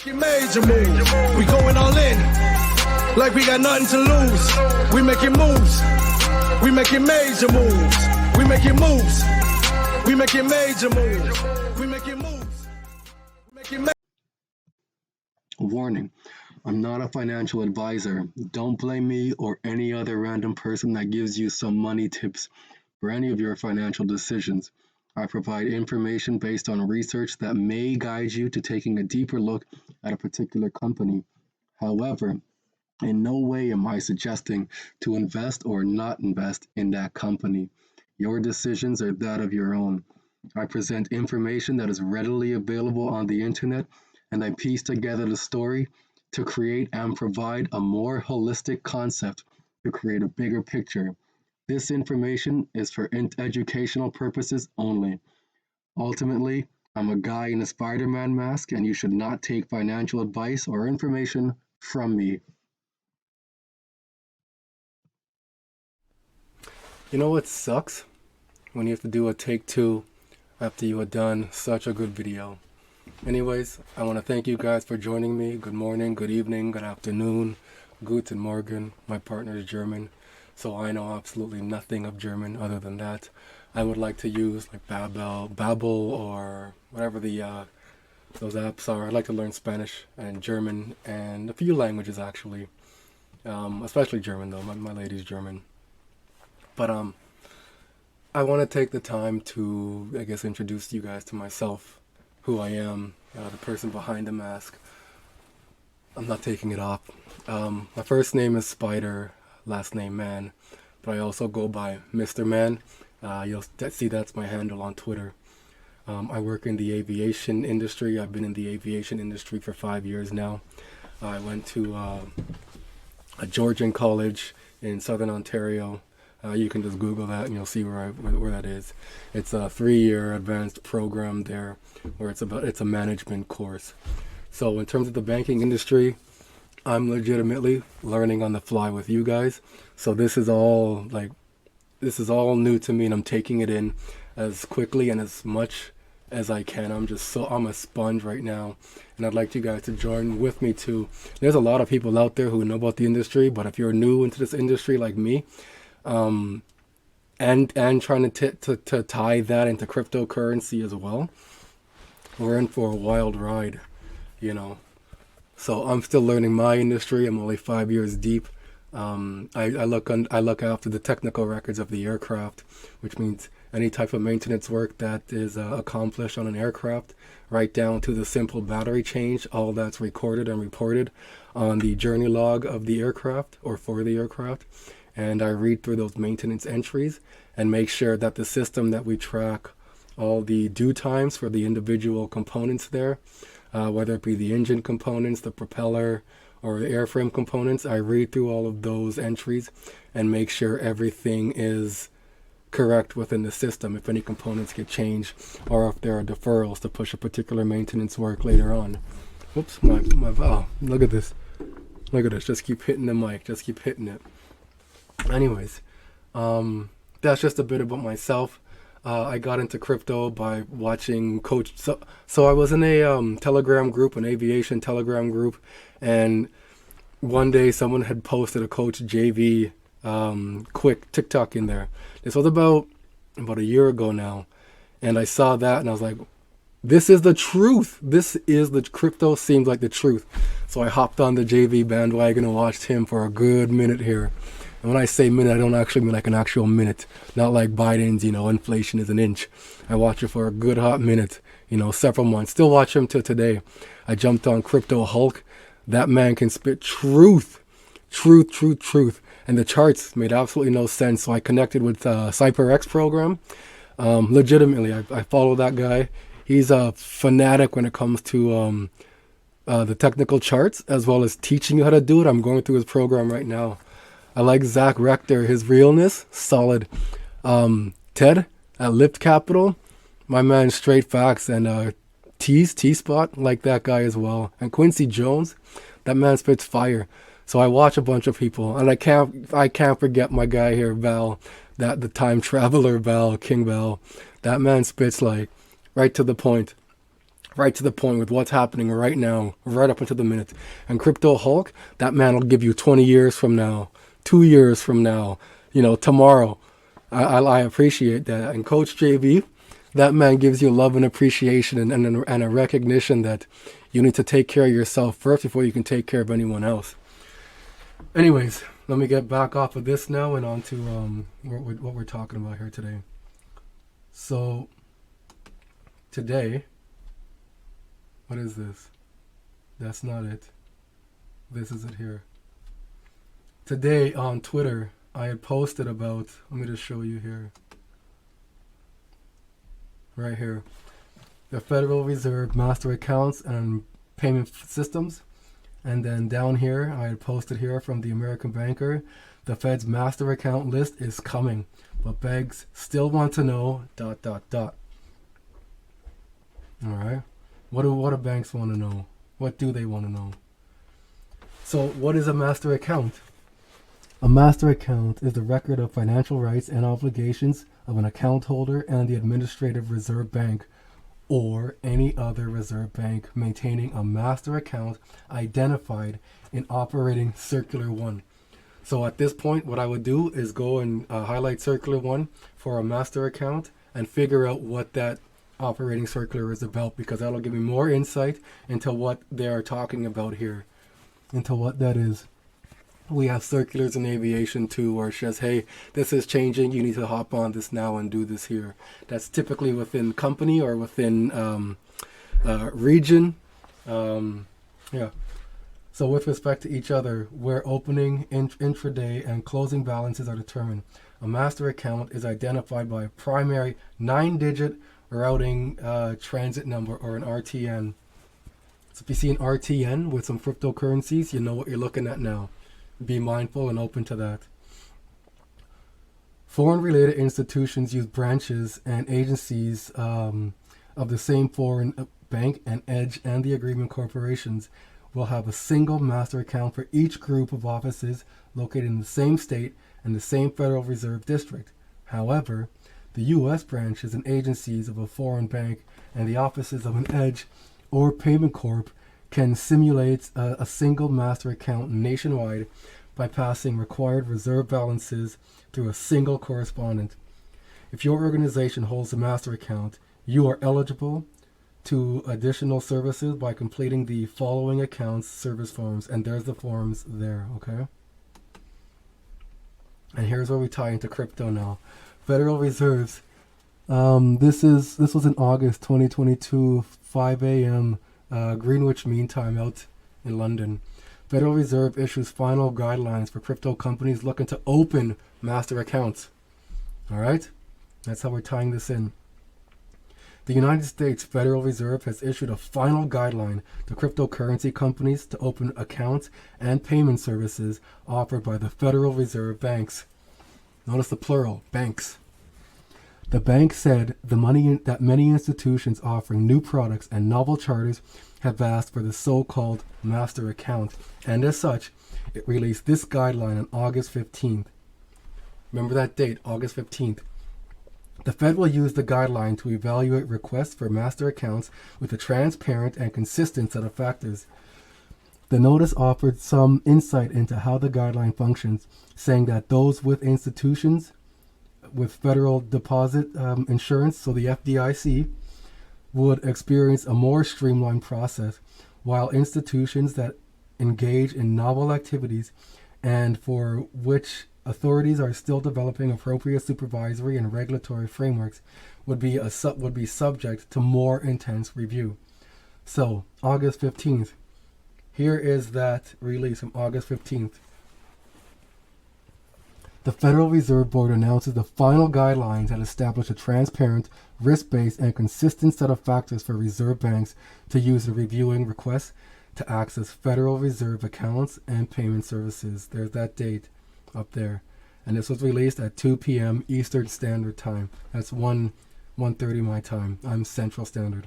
Making major moves. We going all in. Like we got nothing to lose. We making moves. We making major moves. We making moves. We making major moves. We making moves. We making Warning, I'm not a financial advisor. Don't blame me or any other random person that gives you some money tips for any of your financial decisions. I provide information based on research that may guide you to taking a deeper look at a particular company. However, in no way am I suggesting to invest or not invest in that company. Your decisions are that of your own. I present information that is readily available on the internet, and I piece together the story to create and provide a more holistic concept to create a bigger picture. This information is for educational purposes only. Ultimately, I'm a guy in a Spider-Man mask, and you should not take financial advice or information from me. You know what sucks? When you have to do a take two after you have done such a good video. Anyways, I want to thank you guys for joining me. Good morning, good evening, good afternoon, Guten Morgen. My partner is German, so I know absolutely nothing of German other than that. I would like to use like Babbel, or whatever those apps are. I'd like to learn Spanish and German and a few languages actually, especially German though. My lady's German. But I want to take the time to, I guess, introduce you guys to myself, who I am, the person behind the mask. I'm not taking it off. My first name is Spider, last name Man, but I also go by Mr. Man. You'll see that's my handle on Twitter. I work in the aviation industry. I've been in the aviation industry for 5 years now. I went to a Georgian college in Southern Ontario. You can just Google that and you'll see where that is. It's a 3-year advanced program there, where it's a management course. So in terms of the banking industry, I'm legitimately learning on the fly with you guys. So this is all new to me, and I'm taking it in as quickly and as much as I can. I'm a sponge right now, and I'd like you guys to join with me too. There's a lot of people out there who know about the industry, but if you're new into this industry like me, and trying to tie that into cryptocurrency as well, we're in for a wild ride, you know. So I'm still learning my industry. I'm only 5 years deep. I look after the technical records of the aircraft, which means any type of maintenance work that is accomplished on an aircraft, right down to the simple battery change. All that's recorded and reported on the journey log of the aircraft, or for the aircraft. And I read through those maintenance entries and make sure that the system that we track all the due times for the individual components there, whether it be the engine components, the propeller, or the airframe components, I read through all of those entries and make sure everything is correct within the system, if any components get changed or if there are deferrals to push a particular maintenance work later on. Oops, oh, look at this. Look at this, just keep hitting the mic, just keep hitting it. Anyways, that's just a bit about myself. I got into crypto by watching Coach. So I was in a Telegram group, an aviation Telegram group, and one day someone had posted a Coach JV quick TikTok in there. This was about a year ago now, and I saw that and I was like, this is the truth. This is the crypto seems like the truth. So I hopped on the JV bandwagon and watched him for a good minute here. And when I say minute, I don't actually mean like an actual minute. Not like Biden's, inflation is an inch. I watch it for a good hot minute, several months. Still watch him till today. I jumped on Crypto Hulk. That man can spit truth. And the charts made absolutely no sense. So I connected with CypherX program. Legitimately, I follow that guy. He's a fanatic when it comes to the technical charts, as well as teaching you how to do it. I'm going through his program right now. I like Zach Rector, his realness, solid. Ted at Lift Capital, my man, straight facts. And T-Spot, like that guy as well. And Quincy Jones, that man spits fire. So I watch a bunch of people, and I can't forget my guy here, Val, the time traveler, Val, King Val. That man spits like right to the point. right to the point with what's happening right now, right up until the minute. And Crypto Hulk, that man will give you 20 years from now, 2 years from now, tomorrow. I appreciate that. And Coach JV, that man gives you love and appreciation and a recognition that you need to take care of yourself first before you can take care of anyone else. Anyways, let me get back off of this now and on to what we're talking about here today. So, today, what is this? That's not it. This is it here. Today on Twitter, I had posted about, let me just show you here. Right here. The Federal Reserve Master Accounts and Payment Systems. And then down here, I had posted here from the American Banker, the Fed's master account list is coming, but banks still want to know ... All right. What do banks want to know? What do they want to know? So what is a master account? A master account is the record of financial rights and obligations of an account holder and the administrative reserve bank or any other reserve bank maintaining a master account identified in Operating Circular 1. So at this point, what I would do is go and highlight Circular 1 for a master account and figure out what that operating circular is about, because that'll give me more insight into what they are talking about here, into what that is. We have circulars in aviation too, where it says, hey, this is changing, you need to hop on this now and do this here. That's typically within company or within region. Yeah. So with respect to each other, where opening, intraday, and closing balances are determined, a master account is identified by a primary 9-digit routing transit number, or an RTN. So if you see an RTN with some cryptocurrencies, you know what you're looking at now. Be mindful and open to that. Foreign related institutions use branches and agencies of the same foreign bank, and EDGE and the agreement corporations will have a single master account for each group of offices located in the same state and the same Federal Reserve District. However, the U.S. branches and agencies of a foreign bank and the offices of an EDGE or payment corp can simulate a single master account nationwide by passing required reserve balances through a single correspondent. If your organization holds a master account, you are eligible to additional services by completing the following accounts service forms, and there's the forms there, okay? And here's where we tie into crypto now. Federal Reserves. This was in August 2022, 5 a.m. Greenwich Mean Time out in London. Federal Reserve issues final guidelines for crypto companies looking to open master accounts. All right? That's how we're tying this in. The United States Federal Reserve has issued a final guideline to cryptocurrency companies to open accounts and payment services offered by the Federal Reserve banks. Notice the plural, banks. The bank said that many institutions offering new products and novel charters have asked for the so-called master account, and as such, it released this guideline on August 15th. Remember that date, August 15th. The Fed will use the guideline to evaluate requests for master accounts with a transparent and consistent set of factors. The notice offered some insight into how the guideline functions, saying that those with institutions with federal deposit insurance, so the FDIC, would experience a more streamlined process, while institutions that engage in novel activities and for which authorities are still developing appropriate supervisory and regulatory frameworks would be subject to more intense review. So, August 15th. Here is that release from August 15th. The Federal Reserve Board announces the final guidelines that establish a transparent, risk-based, and consistent set of factors for reserve banks to use in reviewing requests to access Federal Reserve accounts and payment services. There's that date up there. And this was released at 2 p.m. Eastern Standard Time. That's 1:30 my time. I'm Central Standard.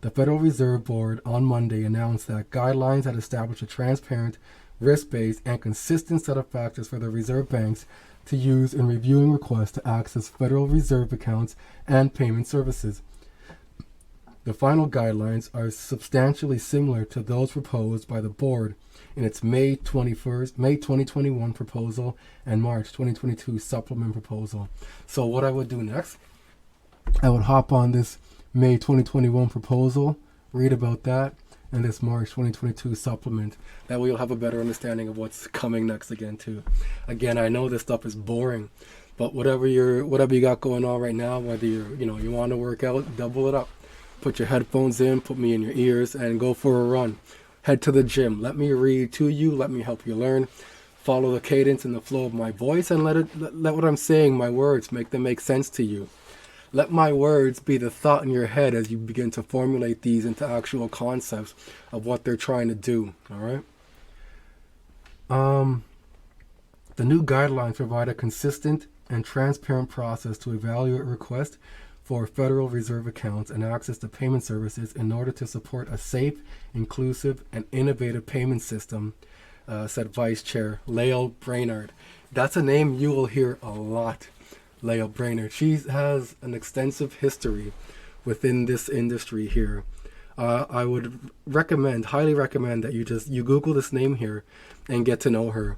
The Federal Reserve Board on Monday announced that guidelines that establish a transparent, risk-based, and consistent set of factors for the reserve banks to use in reviewing requests to access Federal Reserve accounts and payment services. The final guidelines are substantially similar to those proposed by the board in its May 2021 proposal and March 2022 supplement proposal. So what I would do next, I would hop on this May 2021 proposal, read about that, and this March 2022 supplement. That way you'll have a better understanding of what's coming next again too. Again, I know this stuff is boring, but whatever you got going on right now, whether you want to work out, double it up. Put your headphones in, put me in your ears, and go for a run. Head to the gym. Let me read to you. Let me help you learn. Follow the cadence and the flow of my voice, and let what I'm saying, my words, make them make sense to you. Let my words be the thought in your head as you begin to formulate these into actual concepts of what they're trying to do. All right. The new guidelines provide a consistent and transparent process to evaluate requests for Federal Reserve accounts and access to payment services in order to support a safe, inclusive, and innovative payment system, said Vice Chair Lael Brainard. That's a name you will hear a lot, Lael Brainard. She has an extensive history within this industry here. I would highly recommend that you Google this name here and get to know her.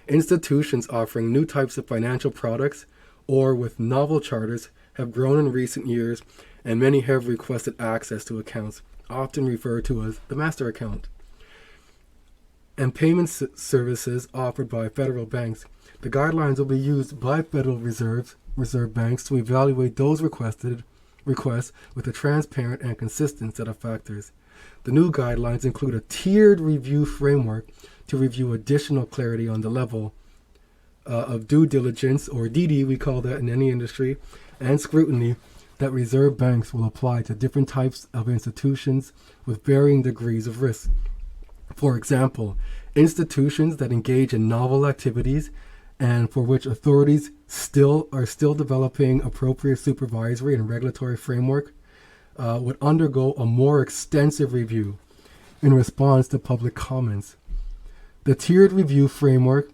Institutions offering new types of financial products or with novel charters have grown in recent years, and many have requested access to accounts, often referred to as the master account, and payment services offered by federal banks. The guidelines will be used by Federal Reserve banks to evaluate those requests with a transparent and consistent set of factors. The new guidelines include a tiered review framework to review additional clarity on the level of due diligence, or DD, we call that in any industry, and scrutiny that reserve banks will apply to different types of institutions with varying degrees of risk. For example, institutions that engage in novel activities and for which authorities are still developing appropriate supervisory and regulatory framework would undergo a more extensive review in response to public comments. The tiered review framework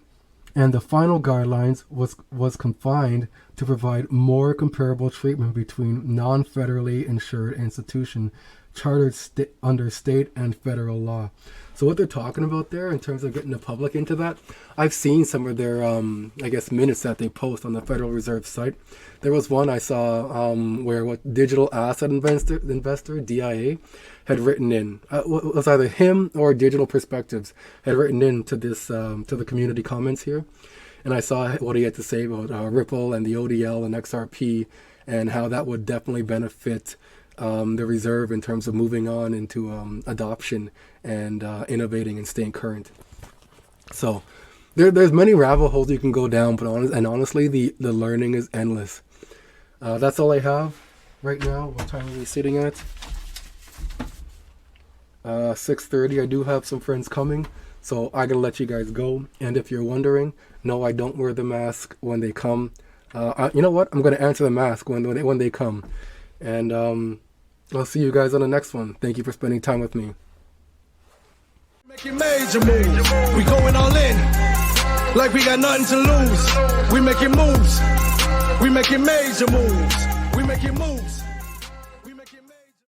and the final guidelines was confined to provide more comparable treatment between non-federally insured institutions chartered under state and federal law. So what they're talking about there in terms of getting the public into that, I've seen some of their, minutes that they post on the Federal Reserve site. There was one I saw where Digital Asset Investor, DIA, had written in. It was either him or Digital Perspectives had written in to this, to the community comments here. And I saw what he had to say about Ripple and the ODL and XRP and how that would definitely benefit the reserve in terms of moving on into adoption and innovating and staying current. So there's many rabbit holes you can go down, but honestly, the learning is endless. That's all I have right now. What time are we sitting at? 6:30. I do have some friends coming, so I gotta let you guys go. And if you're wondering, no, I don't wear the mask when they come. You know what? I'm gonna answer the mask when they come. And I'll see you guys on the next one. Thank you for spending time with me. Making major moves. We going all in. Like we got nothing to lose. We making moves. We making major moves. We making moves.